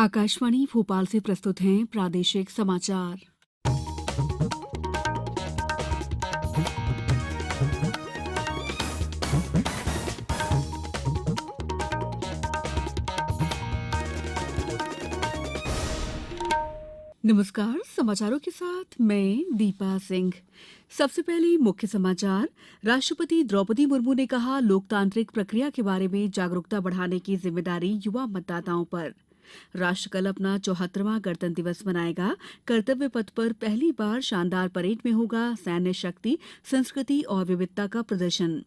आकाशवाणी भोपाल से प्रस्तुत हैं प्रादेशिक समाचार। नमस्कार, समाचारों के साथ मैं दीपा सिंह। सबसे पहले मुख्य समाचार। राष्ट्रपति द्रौपदी मुर्मू ने कहा, लोकतांत्रिक प्रक्रिया के बारे में जागरूकता बढ़ाने की जिम्मेदारी युवा मतदाताओं पर। राष्ट्र कल अपना 74वां गणतंत्र दिवस मनाएगा। कर्तव्य पथ पर पहली बार शानदार परेड में होगा सैन्य शक्ति, संस्कृति और विविधता का प्रदर्शन।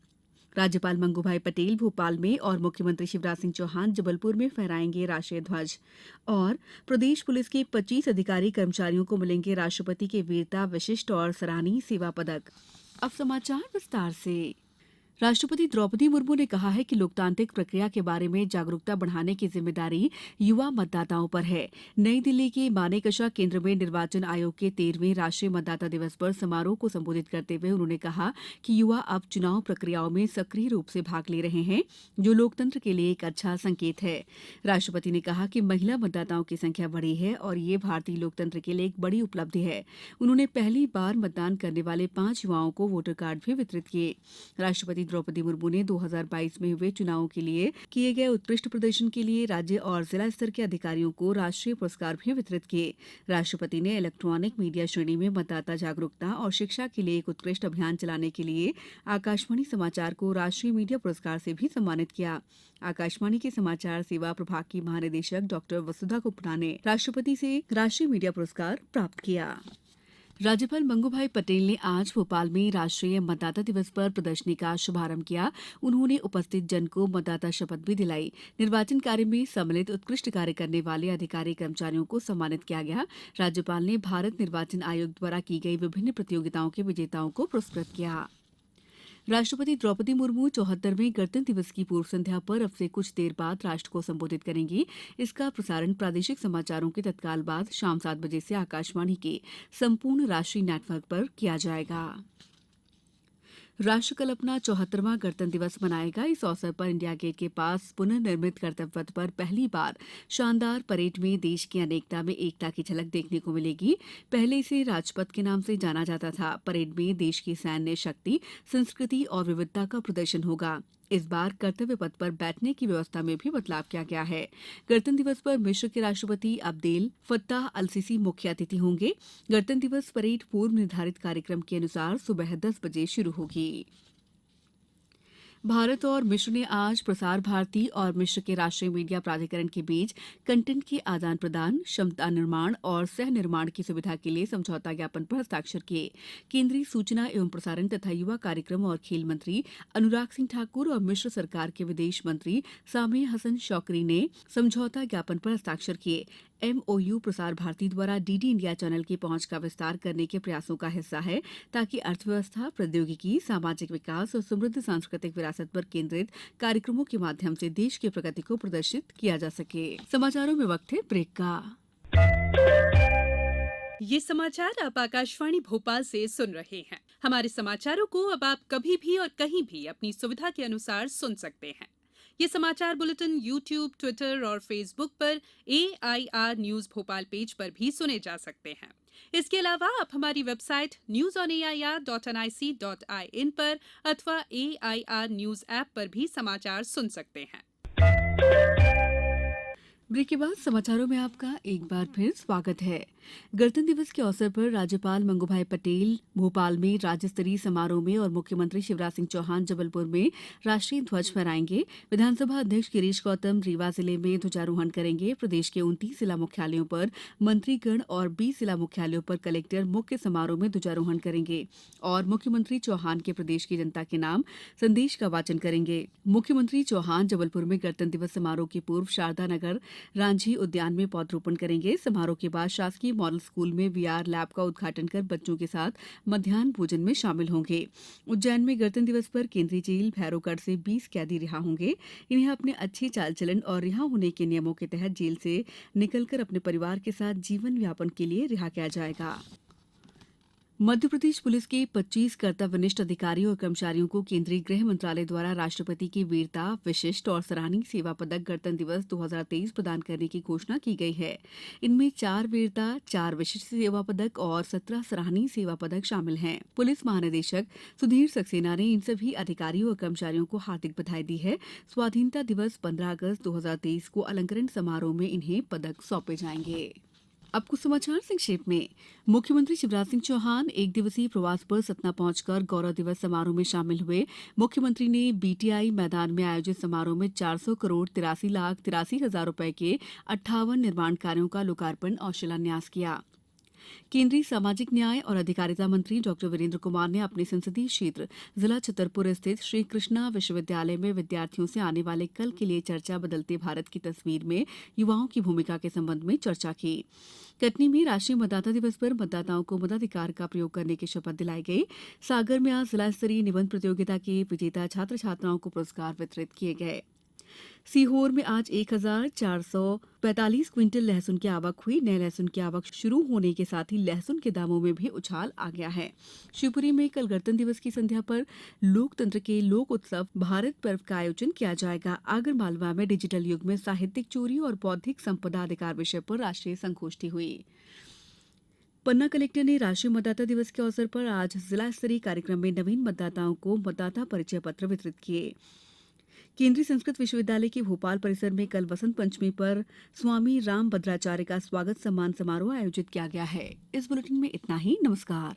राज्यपाल मंगूभाई पटेल भोपाल में और मुख्यमंत्री शिवराज सिंह चौहान जबलपुर में फहराएंगे राष्ट्रीय ध्वज। और प्रदेश पुलिस के 25 अधिकारी कर्मचारियों को मिलेंगे राष्ट्रपति के वीरता, विशिष्ट और सराहनीय सेवा पदक। अब समाचार विस्तार से। राष्ट्रपति द्रौपदी मुर्मू ने कहा है कि लोकतांत्रिक प्रक्रिया के बारे में जागरूकता बढ़ाने की जिम्मेदारी युवा मतदाताओं पर है। नई दिल्ली के मानेकशा केंद्र में निर्वाचन आयोग के 13वें राष्ट्रीय मतदाता दिवस पर समारोह को संबोधित करते हुए उन्होंने कहा कि युवा अब चुनाव प्रक्रियाओं में सक्रिय रूप से भाग ले रहे हैं, जो लोकतंत्र के लिए एक अच्छा संकेत है। राष्ट्रपति ने कहा कि महिला मतदाताओं की संख्या बढ़ी है और ये भारतीय लोकतंत्र के लिए एक बड़ी उपलब्धि है। उन्होंने पहली बार मतदान करने वाले 5 युवाओं को वोटर कार्ड भी वितरित किए। राष्ट्रपति द्रौपदी मुर्मू ने 2022 में हुए चुनावों के लिए किए गए उत्कृष्ट प्रदर्शन के लिए राज्य और जिला स्तर के अधिकारियों को राष्ट्रीय पुरस्कार भी वितरित किए। राष्ट्रपति ने इलेक्ट्रॉनिक मीडिया श्रेणी में मतदाता जागरूकता और शिक्षा के लिए एक उत्कृष्ट अभियान चलाने के लिए आकाशवाणी समाचार को राष्ट्रीय मीडिया पुरस्कार से भी सम्मानित किया। आकाशवाणी के समाचार सेवा प्रभाग की महानिदेशक डॉ वसुधा गुप्ता ने राष्ट्रपति से राष्ट्रीय मीडिया पुरस्कार प्राप्त किया। राज्यपाल मंगूभाई पटेल ने आज भोपाल में राष्ट्रीय मतदाता दिवस पर प्रदर्शनी का शुभारंभ किया। उन्होंने उपस्थित जन को मतदाता शपथ भी दिलाई। निर्वाचन कार्य में सम्मिलित उत्कृष्ट कार्य करने वाले अधिकारी कर्मचारियों को सम्मानित किया गया। राज्यपाल ने भारत निर्वाचन आयोग द्वारा की गई विभिन्न प्रतियोगिताओं के विजेताओं को पुरस्कृत किया। राष्ट्रपति द्रौपदी मुर्मू 74वें गणतंत्र दिवस की पूर्व संध्या पर अब से कुछ देर बाद राष्ट्र को संबोधित करेंगी। इसका प्रसारण प्रादेशिक समाचारों के तत्काल बाद शाम 7 बजे से आकाशवाणी के संपूर्ण राष्ट्रीय नेटवर्क पर किया जाएगा। राष्ट्र कल अपना 74वां गणतंत्र दिवस मनाएगा। इस अवसर पर इंडिया गेट के पास पुनर्निर्मित कर्तव्य पथ पर पहली बार शानदार परेड में देश की अनेकता में एकता की झलक देखने को मिलेगी। पहले इसे राजपथ के नाम से जाना जाता था। परेड में देश की सैन्य शक्ति, संस्कृति और विविधता का प्रदर्शन होगा। इस बार कर्तव्य पथ पर बैठने की व्यवस्था में भी बदलाव किया गया है। गणतंत्र दिवस पर मिस्र के राष्ट्रपति अब्देल फत्ताह अल सीसी मुख्य अतिथि होंगे। गणतंत्र दिवस परेड पूर्व निर्धारित कार्यक्रम के अनुसार सुबह 10 बजे शुरू होगी। भारत और मिस्र ने आज प्रसार भारती और मिस्र के राष्ट्रीय मीडिया प्राधिकरण के बीच कंटेंट के आदान प्रदान, क्षमता निर्माण और सह निर्माण की सुविधा के लिए समझौता ज्ञापन पर हस्ताक्षर किए। केंद्रीय सूचना एवं प्रसारण तथा युवा कार्यक्रम और खेल मंत्री अनुराग सिंह ठाकुर और मिस्र सरकार के विदेश मंत्री सामेह हसन शौकरी ने समझौता ज्ञापन पर हस्ताक्षर किए। एमओयू प्रसार भारती द्वारा डीडी इंडिया चैनल की पहुंच का विस्तार करने के प्रयासों का हिस्सा है, ताकि अर्थव्यवस्था, प्रौद्योगिकी, सामाजिक विकास और समृद्ध सांस्कृतिक विरासत पर केंद्रित कार्यक्रमों के माध्यम से देश की प्रगति को प्रदर्शित किया जा सके। समाचारों में वक्त है ब्रेक का। ये समाचार आप आकाशवाणी भोपाल से सुन रहे हैं। हमारे समाचारों को अब आप कभी भी और कहीं भी अपनी सुविधा के अनुसार सुन सकते हैं। ये समाचार बुलेटिन YouTube, ट्विटर और फेसबुक पर AIR न्यूज भोपाल पेज पर भी सुने जा सकते हैं। इसके अलावा आप हमारी वेबसाइट newsonair.nic.in पर अथवा AIR न्यूज ऐप पर भी समाचार सुन सकते हैं। ब्रेक के बाद समाचारों में आपका एक बार फिर स्वागत है। गणतंत्र दिवस के अवसर पर राज्यपाल मंगूभाई पटेल भोपाल में राज्य स्तरीय समारोह में और मुख्यमंत्री शिवराज सिंह चौहान जबलपुर में राष्ट्रीय ध्वज फहराएंगे। विधानसभा अध्यक्ष गिरीश गौतम रीवा जिले में ध्वजारोहण करेंगे। प्रदेश के 29 जिला मुख्यालयों पर मंत्रीगण और 20 जिला मुख्यालयों पर कलेक्टर मुख्य समारोह में ध्वजारोहण करेंगे और मुख्यमंत्री चौहान के प्रदेश की जनता के नाम संदेश का वाचन करेंगे। मुख्यमंत्री चौहान जबलपुर में गणतंत्र दिवस समारोह के पूर्व शारदा नगर रांझी उद्यान में पौधरोपण करेंगे। समारोह के बाद शासकीय मॉडल स्कूल में VR लैब का उद्घाटन कर बच्चों के साथ मध्याह्न भोजन में शामिल होंगे। उज्जैन में गणतंत्र दिवस पर केंद्रीय जेल भैरवगढ़ से 20 कैदी रिहा होंगे। इन्हें अपने अच्छे चाल चलन और रिहा होने के नियमों के तहत जेल से निकलकर अपने परिवार के साथ जीवन यापन के लिए रिहा किया जाएगा। मध्य प्रदेश पुलिस के 25 कर्तव्यनिष्ठ अधिकारियों और कर्मचारियों को केंद्रीय गृह मंत्रालय द्वारा राष्ट्रपति की वीरता, विशिष्ट और सराहनीय सेवा पदक गणतंत्र दिवस 2023 प्रदान करने की घोषणा की गई है। इनमें 4 वीरता, 4 विशिष्ट सेवा पदक और 17 सराहनीय सेवा पदक शामिल हैं। पुलिस महानिदेशक सुधीर सक्सेना ने इन सभी अधिकारियों और कर्मचारियों को हार्दिक बधाई दी है। स्वाधीनता दिवस 15 अगस्त 2023 को अलंकरण समारोह में इन्हें पदक सौंपे जाएंगे। अब कुछ समाचार संक्षेप में। मुख्यमंत्री शिवराज सिंह चौहान एक दिवसीय प्रवास पर सतना पहुंचकर गौरव दिवस समारोह में शामिल हुए। मुख्यमंत्री ने बीटीआई मैदान में आयोजित समारोह में 400 करोड़ 83,83,000 रुपए के 58 निर्माण कार्यों का लोकार्पण और शिलान्यास किया। केंद्रीय सामाजिक न्याय और अधिकारिता मंत्री डॉक्टर वीरेंद्र कुमार ने अपने संसदीय क्षेत्र जिला छतरपुर स्थित श्री कृष्णा विश्वविद्यालय में विद्यार्थियों से आने वाले कल के लिए चर्चा बदलते भारत की तस्वीर में युवाओं की भूमिका के संबंध में चर्चा की। कटनी में राष्ट्रीय मतदाता दिवस पर मतदाताओं को मताधिकार का प्रयोग करने की शपथ दिलाई गई। सागर में आज जिला स्तरीय निबंध प्रतियोगिता के विजेता छात्र छात्राओं को पुरस्कार वितरित किए गए। सीहोर में आज 1,445 क्विंटल लहसुन की आवक हुई। नए लहसुन की आवक शुरू होने के साथ ही लहसुन के दामों में भी उछाल आ गया है। शिवपुरी में कल गणतंत्र दिवस की संध्या पर लोकतंत्र के लोक उत्सव भारत पर्व का आयोजन किया जाएगा। आगरमालवा में डिजिटल युग में साहित्यिक चोरी और बौद्धिक संपदा अधिकार विषय पर राष्ट्रीय संगोष्ठी हुई। पन्ना कलेक्टर ने राष्ट्रीय मतदाता दिवस के अवसर पर आज जिला स्तरीय कार्यक्रम में नवीन मतदाताओं को मतदाता परिचय पत्र वितरित किए। केंद्रीय संस्कृत विश्वविद्यालय के भोपाल परिसर में कल वसंत पंचमी पर स्वामी रामभद्राचार्य का स्वागत सम्मान समारोह आयोजित किया गया है। इस बुलेटिन में इतना ही। नमस्कार।